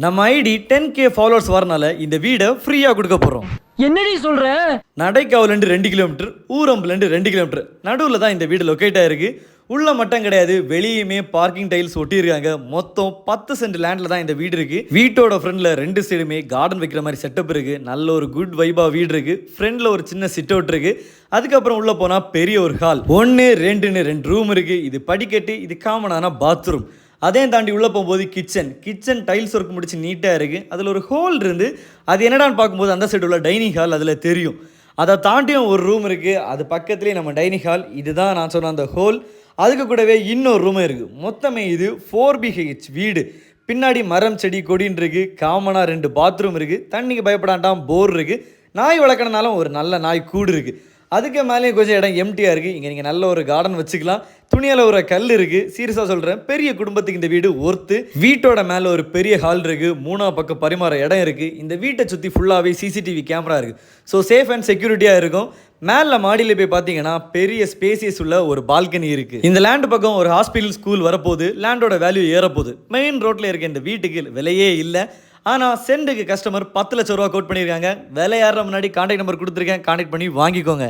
நம்ம ID 10K followers வரனால இந்த வீடை ஃப்ரீயா கொடுக்க போறோம். என்னடி சொல்ற? நடைக்காவலேருந்து 2 கிலோமீட்டர், ஊரம்புலேருந்து 2 கிலோமீட்டர் நடுவில் தான் இந்த வீடு லொக்கேட் ஆயிருக்கு. உள்ள மட்டும் கிடையாது, வெளியுமே பார்க்கிங் டைல்ஸ் ஒட்டியிருக்காங்க. மொத்தம் 10 சென்ட் லேண்ட்ல தான் இந்த வீடு இருக்கு. வீட்டோட ஃப்ரண்ட்ல 2 சைடுமே கார்டன் வைக்கிற மாதிரி செட்டப் இருக்கு. நல்ல ஒரு குட் வைபா வீடு இருக்கு. ஃப்ரண்ட்ல ஒரு சின்ன சிட் அவுட் இருக்கு. அதுக்கப்புறம் உள்ள போனா பெரிய ஒரு ஹால், 1 2 ரூம் இருக்கு. இது படிக்கட்டு, இது காமனான பாத்ரூம். அதையும் தாண்டி உள்ளே போகும்போது கிச்சன் டைல்ஸ் ஒர்க் முடிச்சு நீட்டாக இருக்குது. அதில் ஒரு ஹோல் இருந்து அது என்னடான்னு பார்க்கும்போது அந்த சைடு உள்ள டைனிங் ஹால் அதில் தெரியும். அதை தாண்டியும் ஒரு ரூம் இருக்குது. அது பக்கத்துலேயே நம்ம டைனிங் ஹால். இதுதான் நான் சொன்ன அந்த ஹோல். அதுக்கு கூடவே இன்னொரு ரூமும் இருக்குது. மொத்தமே இது 4BH வீடு. பின்னாடி மரம் செடி கொடின்னு இருக்குது. காமனாக 2 பாத்ரூம் இருக்குது. தண்ணிக்கு பயப்படாண்டாம் போர் இருக்குது. நாய் வளர்க்கணுனாலும் ஒரு நல்ல நாய் கூடு இருக்குது. அதுக்கு மேலேயும் கொஞ்சம் இடம் எம்டியாக இருக்குது. இங்கே நீங்கள் நல்ல ஒரு கார்டன் வச்சுக்கலாம். துணியில் ஒரு கல் இருக்குது. சீரியஸாக சொல்கிறேன், பெரிய குடும்பத்துக்கு இந்த வீடு ஒர்த்து. வீட்டோட மேலே ஒரு பெரிய ஹால் இருக்குது. 3ஆம் பக்கம் பரிமாற இடம் இருக்குது. இந்த வீட்டை சுற்றி ஃபுல்லாகவே CCTV கேமரா இருக்குது. ஸோ சேஃப் அண்ட் செக்யூரிட்டியாக இருக்கும். மேலே மாடியில் போய் பார்த்தீங்கன்னா பெரிய ஸ்பேசியஸ் உள்ள ஒரு பால்கனி இருக்குது. இந்த லேண்ட் பக்கம் ஒரு ஹாஸ்பிட்டல், ஸ்கூல் வரப்போகுது. லேண்டோட வேல்யூ ஏறப்போகுது. மெயின் ரோட்டில் இருக்க இந்த வீட்டுக்கு விலையே இல்லை. ஆனால் சென்ட்டுக்கு கஸ்டமர் 10 லட்ச ரூபா கோட் பண்ணியிருக்காங்க. விலை ஏற முன்னாடி கான்டாக்ட் நம்பர் கொடுத்துருக்கேன், கான்டாக்ட் பண்ணி வாங்கிக்கோங்க.